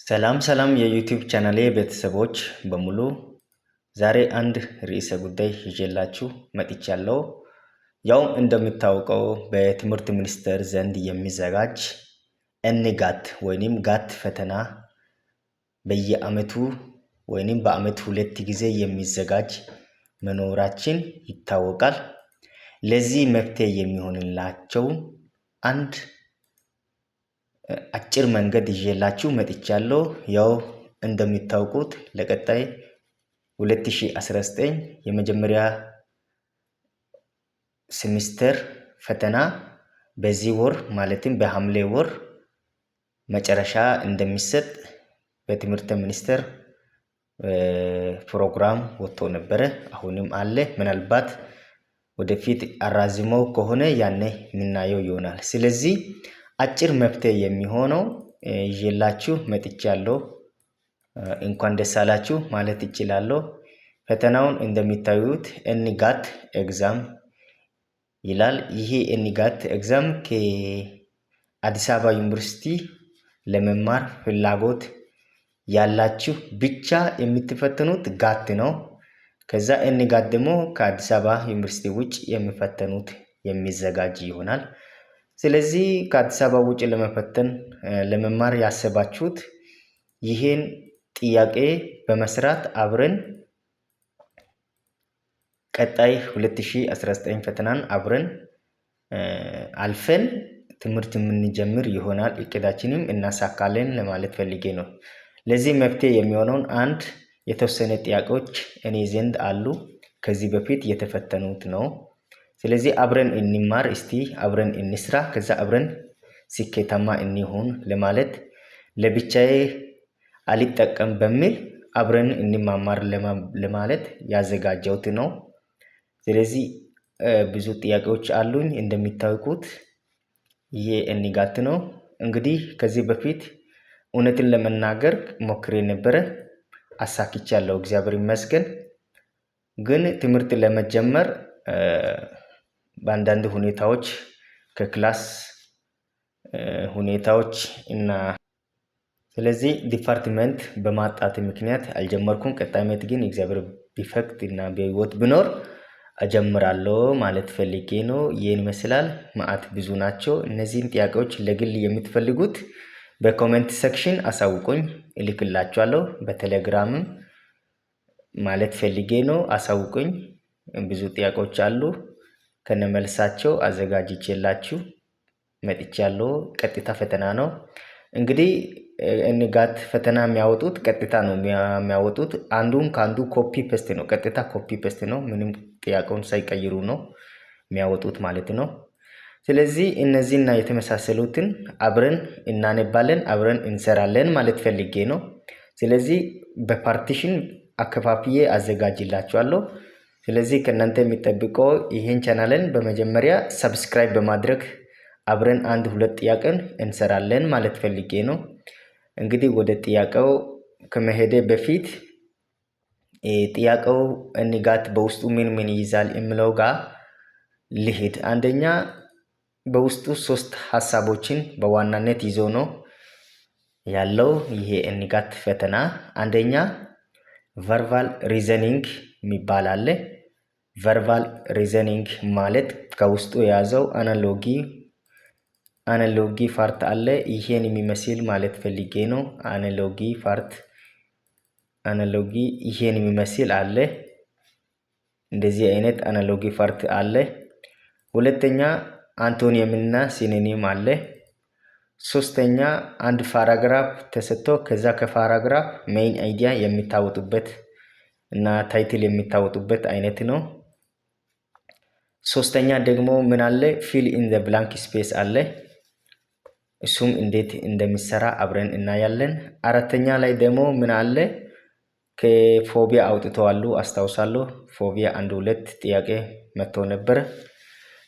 ሰላም ሰላም የዩቲዩብ ቻናሌ ቤተሰቦች በሙሉ ዛሬ አንድ ርዕሰ ጉዳይ ይዤላችሁ መጥቻለሁ። ያው እንደሚታወቀው በትምህርት ሚኒስቴር ዘንድ የሚዘጋጅ ኤንጋት ወይንም ጋት ፈተና በየአመቱ ወይንም በአመት 2 ጊዜ የሚዘጋጅ መኖራችን ይታወቃል። ለዚህ መፍትሄ የሚሆንላቸው አንድ አጭር መንገድ ይዤላችሁ መጥቻለሁ። ያው እንደሚታወቁት ለቀጣይ 2019 የመጀመሪያ ሴሚስተር ፈተና በዚህ ወር ማለትም በሐምሌ ወር መጨረሻ እንደሚሰጥ በትምህርት ሚኒስቴር ፕሮግራም ወጥቶ ነበር። አሁንም አለ። ምናልባት ወደፊት አራዝመው ከሆነ ያኔ የምናየው ይሆናል። ስለዚህ አጭር መፍትሄ የሚሆነው ይዤላችሁ መጥቻለሁ። እንኳን ደስ አላችሁ ማለት እችላለሁ። ፈተናውን እንደሚታዩት ኤንጋት ኤግዛም ይላል። ይሄ ኤንጋት ኤግዛም ከአዲስ አበባ ዩኒቨርሲቲ ለመማር ፍላጎት ያላችሁ ብቻ የምትፈተኑት ጋት ነው። ከዛ ኤንጋት ደግሞ ከአዲስ አበባ ዩኒቨርሲቲ ውጭ የሚፈተኑት የሚዘጋጅ ይሆናል። ስለዚህ ከአዲስ አበባ ውጭ ለመማር ያሰባችሁት ይሄን ጥያቄ በመስራት አብረን ቀጣይ 2019 ፈተናን አብረን አልፈን ትምህርት የምንጀምር ይሆናል። እቅዳችንም እናሳካለን ለማለት ፈልጌ ነው። ለዚህ መፍትሄ የሚሆነውን አንድ የተወሰነ ጥያቄዎች እኔ ዘንድ አሉ። ከዚህ በፊት የተፈተኑት ነው። ስለዚህ አብረን እንማር፣ እስቲ አብረን እንስራ፣ ከዛ አብረን ስኬታማ እንሁን ለማለት ለብቻዬ አልጠቀም በሚል አብረን እንማማር ለማለት ያዘጋጀሁት ነው። ስለዚህ ብዙ ጥያቄዎች አሉኝ። እንደሚታወቁት ይሄ ኤንጋት ነው። እንግዲህ ከዚህ በፊት እውነትን ለመናገር ሞክሬ ነበረ፣ አሳክቻለሁ፣ እግዚአብሔር ይመስገን። ግን ትምህርት ለመጀመር በአንዳንድ ሁኔታዎች ከክላስ ሁኔታዎች እና ስለዚህ ዲፓርትመንት በማጣት ምክንያት አልጀመርኩም። ቀጣይ ዓመት ግን እግዚአብሔር ቢፈቅድ እና በህይወት ብኖር እጀምራለሁ ማለት ፈልጌ ነው። ይህን ይመስላል። ማአት ብዙ ናቸው። እነዚህን ጥያቄዎች ለግል የምትፈልጉት በኮሜንት ሴክሽን አሳውቁኝ፣ እልክላችኋለሁ። በቴሌግራምም ማለት ፈልጌ ነው፣ አሳውቁኝ። ብዙ ጥያቄዎች አሉ። ከነመልሳቸው አዘጋጅቼላችሁ መጥቻለሁ። ቀጥታ ፈተና ነው። እንግዲህ ኤንጋት ፈተና የሚያወጡት ቀጥታ ነው የሚያወጡት። አንዱን ከአንዱ ኮፒ ፔስት ነው፣ ቀጥታ ኮፒ ፔስት ነው። ምንም ጥያቄውን ሳይቀይሩ ነው የሚያወጡት ማለት ነው። ስለዚህ እነዚህና የተመሳሰሉትን አብረን እናነባለን፣ አብረን እንሰራለን ማለት ፈልጌ ነው። ስለዚህ በፓርቲሽን አከፋፍዬ አዘጋጅላችኋለሁ። ስለዚህ ከእናንተ የሚጠብቀው ይሄን ቻናልን በመጀመሪያ ሰብስክራይብ በማድረግ አብረን 1-2 ጥያቄን እንሰራለን ማለት ፈልጌ ነው። እንግዲህ ወደ ጥያቄው ከመሄዴ በፊት ጥያቄው ኤንጋት በውስጡ ምን ይይዛል የሚለው ጋር ልሂድ። አንደኛ በውስጡ 3 ሀሳቦችን በዋናነት ይዞ ነው ያለው ይሄ ኤንጋት ፈተና። አንደኛ ቨርባል ሪዘኒንግ የሚባል አለ። ቨርባል ሪዘኒንግ ማለት ከውስጡ የያዘው አናሎጊ ፓርት አለ። ይሄን የሚመስል ማለት ፈልጌ ነው። አናሎጊ ይሄን የሚመስል አለ። እንደዚህ አይነት አናሎጊ ፓርት አለ። ሁለተኛ አንቶኒየምና ሲኖኒም አለ። ሶስተኛ አንድ ፓራግራፍ ተሰጥቶ ከዛ ከፓራግራፍ ሜይን አይዲያ የሚታወጡበት እና ታይትል የሚታወጡበት አይነት ነው። ሶስተኛ ደግሞ ምን አለ? ፊል ኢን ዘ ብላንክ ስፔስ አለ። እሱም እንዴት እንደሚሰራ አብረን እናያለን። አራተኛ ላይ ደግሞ ምን አለ? ከፎቢያ አውጥተዋሉ፣ አስታውሳለሁ። ፎቢያ 1-2 ጥያቄ መጥቶ ነበር።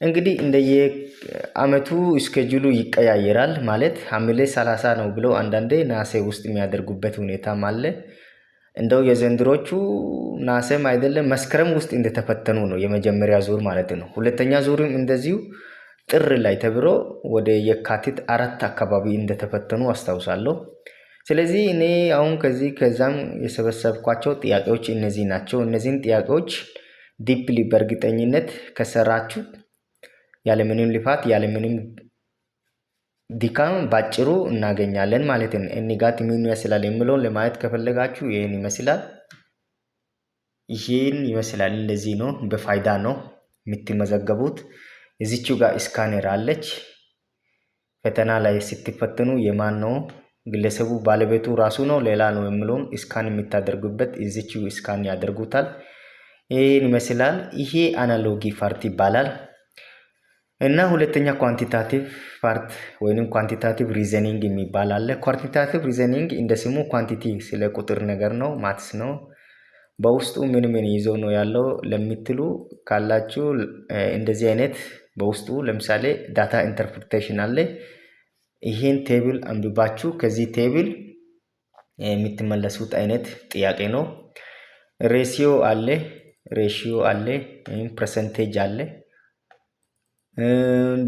እንግዲህ እንደየ አመቱ ስኬጁሉ ይቀያየራል። ማለት ሐምሌ 30 ነው ብለው አንዳንዴ ናሴ ውስጥ የሚያደርጉበት ሁኔታም አለ። እንደው የዘንድሮቹ ናሴም አይደለም መስከረም ውስጥ እንደተፈተኑ ነው የመጀመሪያ ዙር ማለት ነው። ሁለተኛ ዙርም እንደዚሁ ጥር ላይ ተብሎ ወደ የካቲት 4 አካባቢ እንደተፈተኑ አስታውሳለሁ። ስለዚህ እኔ አሁን ከዛም የሰበሰብኳቸው ጥያቄዎች እነዚህ ናቸው። እነዚህን ጥያቄዎች ዲፕሊ በእርግጠኝነት ከሰራችሁ ያለምንም ልፋት ያለምንም ድካም ባጭሩ እናገኛለን ማለት ነው። ኤኒጋት ምን ይመስላል የሚለውን ለማየት ከፈለጋችሁ ይሄን ይመስላል። እንደዚህ ነው። በፋይዳ ነው የምትመዘገቡት። እዚቹ ጋር ስካነር አለች። ፈተና ላይ ስትፈተኑ የማን ነው ግለሰቡ ባለቤቱ ራሱ ነው ሌላ ነው የሚለውን ስካን የምታደርጉበት እዚቹ ስካን ያደርጉታል። ይሄን ይመስላል። ይሄ አናሎጊ ፓርት ይባላል። እና ሁለተኛ ኳንቲታቲቭ ፓርት ወይንም ኳንቲታቲቭ ሪዘኒንግ የሚባል አለ። ኳንቲታቲቭ ሪዘኒንግ እንደ ስሙ ኳንቲቲ ስለ ቁጥር ነገር ነው፣ ማትስ ነው። በውስጡ ምን ይዞ ነው ያለው ለምትሉ ካላችሁ እንደዚህ አይነት በውስጡ ለምሳሌ ዳታ ኢንተርፕሪቴሽን አለ። ይሄን ቴብል አንብባችሁ ከዚህ ቴብል የምትመለሱት አይነት ጥያቄ ነው። ሬሽዮ አለ፣ ፐርሰንቴጅ አለ።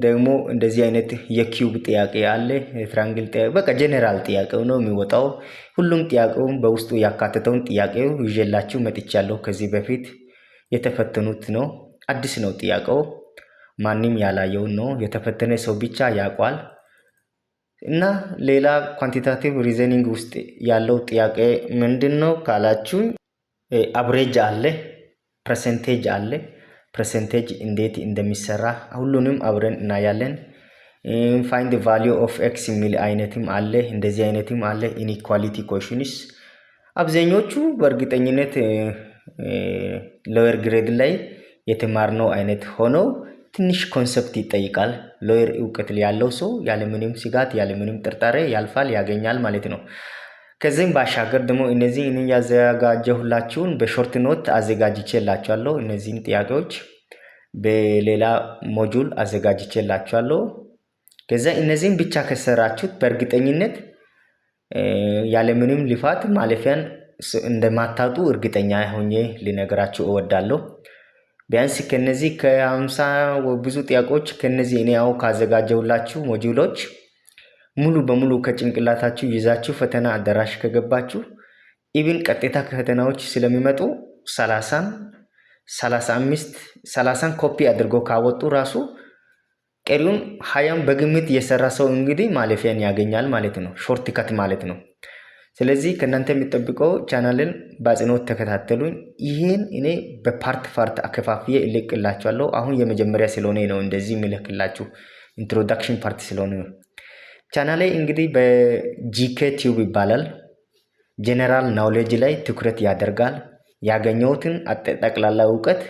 ደግሞ እንደዚህ አይነት የኪዩብ ጥያቄ አለ፣ የትራንግል ጥያቄ፣ በቃ ጀነራል ጥያቄው ነው የሚወጣው። ሁሉም ጥያቄውን በውስጡ ያካተተውን ጥያቄው ይዤላችሁ መጥቻለሁ። ከዚህ በፊት የተፈተኑት ነው፣ አዲስ ነው ጥያቄው፣ ማንም ያላየውን ነው፣ የተፈተነ ሰው ብቻ ያውቋል። እና ሌላ ኳንቲታቲቭ ሪዘኒንግ ውስጥ ያለው ጥያቄ ምንድነው ካላችሁ አብሬጅ አለ፣ ፐርሰንቴጅ አለ። ፐርሰንቴጅ እንዴት እንደሚሰራ ሁሉንም አብረን እናያለን። ፋይንድ ቫልዩ ኦፍ ኤክስ የሚል አይነትም አለ፣ እንደዚህ አይነትም አለ። ኢንኢኳሊቲ ኮሽንስ አብዛኞቹ በእርግጠኝነት ሎየር ግሬድ ላይ የተማርነው አይነት ሆኖ ትንሽ ኮንሰፕት ይጠይቃል። ሎየር እውቀት ያለው ሰው ያለምንም ስጋት ያለምንም ጥርጣሬ ያልፋል፣ ያገኛል ማለት ነው። ከዚህም ባሻገር ደግሞ እነዚህን ያዘጋጀሁላችሁን በሾርት ኖት አዘጋጅቼላችኋለሁ። እነዚህን ጥያቄዎች በሌላ ሞጁል አዘጋጅቼላችኋለሁ። ከዛ እነዚህን ብቻ ከሰራችሁት በእርግጠኝነት ያለምንም ልፋት ማለፊያን እንደማታጡ እርግጠኛ ሆኜ ልነግራችሁ እወዳለሁ። ቢያንስ ከነዚህ ከ50 ብዙ ጥያቄዎች ከነዚህ እኔ ያው ካዘጋጀሁላችሁ ሞጁሎች ሙሉ በሙሉ ከጭንቅላታችሁ ይዛችሁ ፈተና አዳራሽ ከገባችሁ ኢቭን ቀጥታ ከፈተናዎች ስለሚመጡ 30 ኮፒ አድርገው ካወጡ ራሱ ቀሪውን 20 በግምት የሰራ ሰው እንግዲህ ማለፊያን ያገኛል ማለት ነው። ሾርት ከት ማለት ነው። ስለዚህ ከእናንተ የሚጠብቀው ቻናልን በአጽንኦት ተከታተሉኝ። ይህን እኔ በፓርት አከፋፍዬ እልክላችኋለሁ። አሁን የመጀመሪያ ስለሆነ ነው እንደዚህ የሚልክላችሁ፣ ኢንትሮዳክሽን ፓርት ስለሆነ ነው። ቻናሌ እንግዲህ በጂኬ ቲዩብ ይባላል። ጄኔራል ናውሌጅ ላይ ትኩረት ያደርጋል። ያገኘሁትን ጠቅላላ እውቀት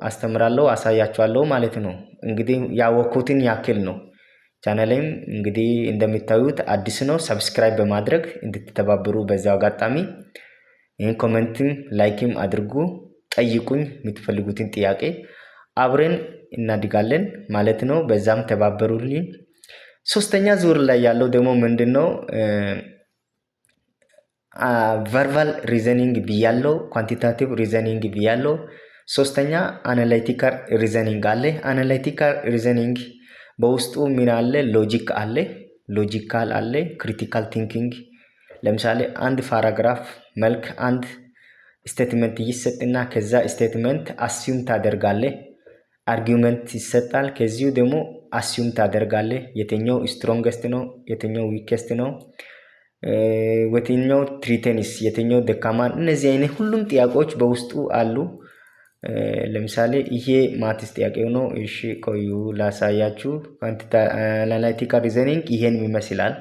አስተምራለሁ፣ አሳያችኋለሁ ማለት ነው። እንግዲህ ያወቅኩትን ያክል ነው። ቻናሌም እንግዲህ እንደምታዩት አዲስ ነው። ሰብስክራይብ በማድረግ እንድትተባበሩ በዛው አጋጣሚ ይህን ኮሜንትም ላይክም አድርጉ። ጠይቁኝ የምትፈልጉትን ጥያቄ አብረን እናድጋለን ማለት ነው። በዛም ተባበሩልኝ። ሶስተኛ ዙር ላይ ያለው ደግሞ ምንድነው? ቨርባል ሪዘኒንግ ብያለው፣ ኳንቲታቲቭ ሪዘኒንግ ብያለው። ሶስተኛ አናላይቲካል ሪዘኒንግ አለ። አናላይቲካል ሪዘኒንግ በውስጡ ምን አለ? ሎጂካል አለ፣ ክሪቲካል ቲንኪንግ። ለምሳሌ አንድ ፓራግራፍ መልክ አንድ ስቴትመንት ይሰጥና ከዛ ስቴትመንት አስዩም ታደርጋለህ። አርጊውመንት ይሰጣል። ከዚሁ ደግሞ አስዩም ታደርጋለህ። የትኛው ስትሮንገስት ነው፣ የትኛው ዊከስት ነው፣ የትኛው ትሪተንስ፣ የትኛው ደካማ። እነዚህ አይነት ሁሉም ጥያቄዎች በውስጡ አሉ። ለምሳሌ ይሄ ማትስ ጥያቄው ነው። እሺ ቆዩ ላሳያችሁ። አናላይቲካል ሪዘኒንግ ይሄን ይመስላል።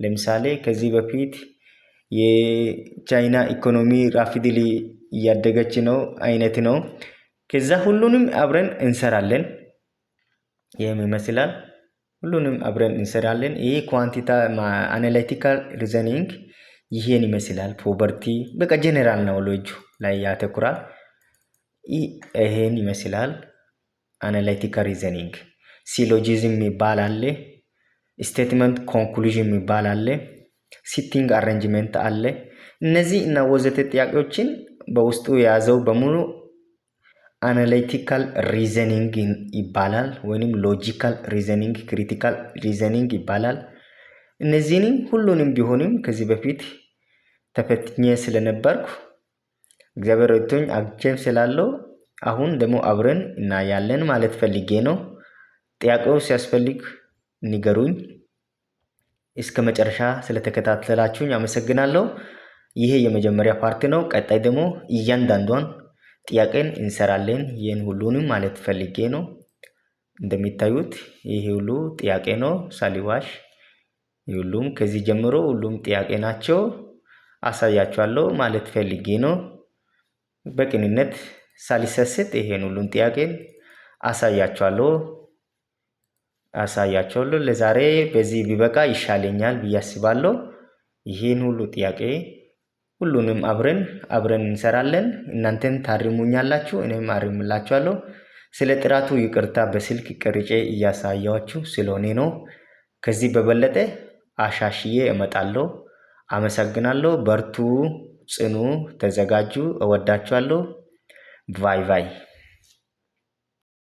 ለምሳሌ ከዚህ በፊት የቻይና ኢኮኖሚ ራፒድሊ እያደገች ነው አይነት ነው። ከዛ ሁሉንም አብረን እንሰራለን። ይሄም ይመስላል። ሁሉንም አብረን እንሰራለን። ይሄ አናላይቲካል ሪዘኒንግ ይሄን ይመስላል። ፖቨርቲ በቃ ጀነራል ናውሌጅ ላይ ያተኩራል። ይሄን ይመስላል አናላይቲካል ሪዘኒንግ። ሲሎጂዝም የሚባል አለ። ስቴትመንት ኮንክሉዥን የሚባል አለ። ሲቲንግ አሬንጅመንት አለ። እነዚህ እና ወዘተ ጥያቄዎችን በውስጡ የያዘው በሙሉ አናላይቲካል ሪዘኒንግ ይባላል። ወይንም ሎጂካል ሪዘኒንግ፣ ክሪቲካል ሪዘኒንግ ይባላል። እነዚህንም ሁሉንም ቢሆንም ከዚህ በፊት ተፈትኜ ስለነበርኩ እግዚአብሔር ረድቶኝ አግኝቼም ስላለው አሁን ደግሞ አብረን እናያለን ማለት ፈልጌ ነው። ጥያቄው ሲያስፈልግ ንገሩኝ። እስከ መጨረሻ ስለተከታተላችሁኝ አመሰግናለሁ። ይሄ የመጀመሪያ ፓርት ነው። ቀጣይ ደግሞ እያንዳንዷን ጥያቄን እንሰራለን። ይህን ሁሉንም ማለት ፈልጌ ነው። እንደሚታዩት ይሄ ሁሉ ጥያቄ ነው ሳሊዋሽ። ሁሉም ከዚህ ጀምሮ ሁሉም ጥያቄ ናቸው። አሳያችኋለሁ ማለት ፈልጌ ነው። በቅንነት ሳልሰስት ይሄን ሁሉም ጥያቄን አሳያችኋለሁ። ለዛሬ በዚህ ቢበቃ ይሻለኛል ብዬ አስባለሁ። ይሄን ሁሉ ጥያቄ ሁሉንም አብረን እንሰራለን። እናንተም ታርሙኛላችሁ፣ እኔም አርምላችኋለሁ። ስለ ጥራቱ ይቅርታ፣ በስልክ ቀርጬ እያሳያችሁ ስለሆነ ነው። ከዚህ በበለጠ አሻሽዬ እመጣለሁ። አመሰግናለሁ። በርቱ፣ ጽኑ፣ ተዘጋጁ። እወዳችኋለሁ። ባይ ባይ።